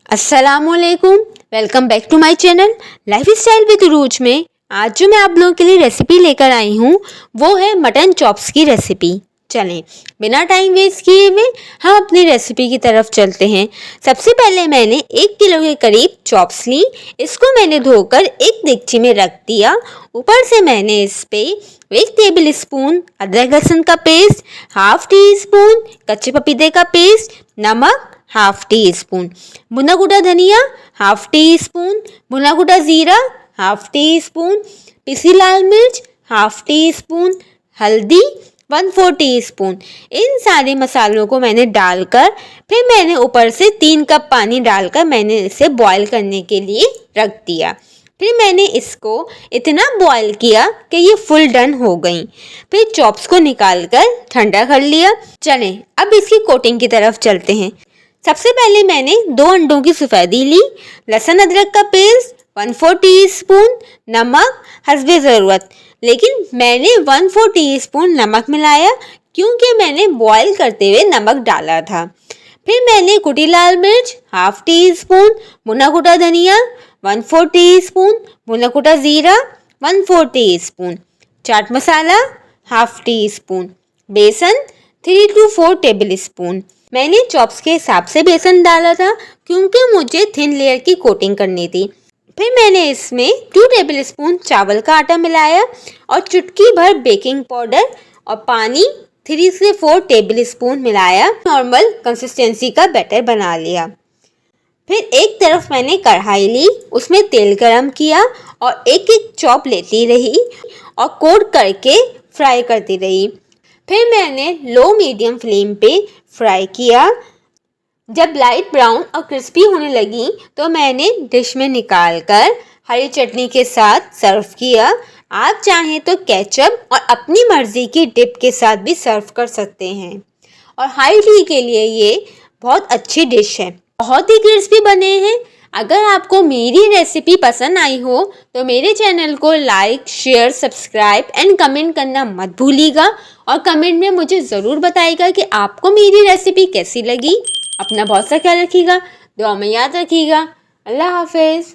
अस्सलामुअलैकुम, welcome back to my channel lifestyle with Rooj में आज जो मैं आप लोगों के लिए रेसिपी लेकर आई हूँ वो है मटन चॉप्स की रेसिपी। चलें बिना टाइम वेस्ट किए हुए हम अपनी रेसिपी की तरफ चलते हैं। सबसे पहले मैंने 1 किलो के करीब चॉप्स ली। इसको मैंने धोकर एक देगची में रख दिया। ऊपर से मैंने इस पे 1 टेबल स्पून अदरक लहसुन का पेस्ट, हाफ टी स्पून कच्चे पपीते का पेस्ट, नमक हाफ टी स्पून, भुना कुटा धनिया हाफ टी स्पून, भुना कुटा जीरा हाफ टी स्पून, पिसी लाल मिर्च हाफ टी स्पून, हल्दी 1/4 टी स्पून। इन सारे मसालों को मैंने डालकर फिर मैंने ऊपर से 3 कप पानी डालकर मैंने इसे बॉईल करने के लिए रख दिया। फिर मैंने इसको इतना बॉईल किया कि ये फुल डन हो गई। फिर चॉप्स को निकालकर ठंडा कर लिया। चलें अब इसकी कोटिंग की तरफ चलते हैं। सबसे पहले मैंने 2 अंडों की सफ़ेदी ली, लहसुन अदरक का पेस्ट 1/4 टीस्पून, नमक हस्बे ज़रूरत, लेकिन मैंने 1/4 टीस्पून नमक मिलाया क्योंकि मैंने बॉईल करते हुए नमक डाला था। फिर मैंने कुटी लाल मिर्च हाफ टी स्पून, भुना कुटा धनिया 1/4 टीस्पून, भुना कुटा ज़ीरा 1/4 teaspoon, chaat masala half tea spoon, बेसन 3 to 4 टेबल स्पून। मैंने चॉप्स के हिसाब से बेसन डाला था क्योंकि मुझे थिन लेयर की कोटिंग करनी थी। फिर मैंने इसमें 2 टेबल स्पून चावल का आटा मिलाया और चुटकी भर बेकिंग पाउडर और पानी 3 से 4 टेबल स्पून मिलाया। नॉर्मल कंसिस्टेंसी का बैटर बना लिया। फिर एक तरफ मैंने कढ़ाई ली, उसमें तेल गरम किया और एक एक चॉप लेती रही और कोट करके फ्राई करती रही। फिर मैंने लो मीडियम फ्लेम पे फ्राई किया। जब लाइट ब्राउन और क्रिस्पी होने लगी तो मैंने डिश में निकालकर हरी चटनी के साथ सर्व किया। आप चाहें तो केचप और अपनी मर्ज़ी की डिप के साथ भी सर्व कर सकते हैं और हाई टी के लिए ये बहुत अच्छी डिश है। बहुत ही क्रिस्पी बने हैं। अगर आपको मेरी रेसिपी पसंद आई हो तो मेरे चैनल को like, share, subscribe and comment करना मत भूलिएगा और कमेंट में मुझे ज़रूर बताइएगा कि आपको मेरी रेसिपी कैसी लगी। अपना बहुत सा ख्याल रखिएगा, दुआ में याद रखिएगा। अल्लाह हाफिज़।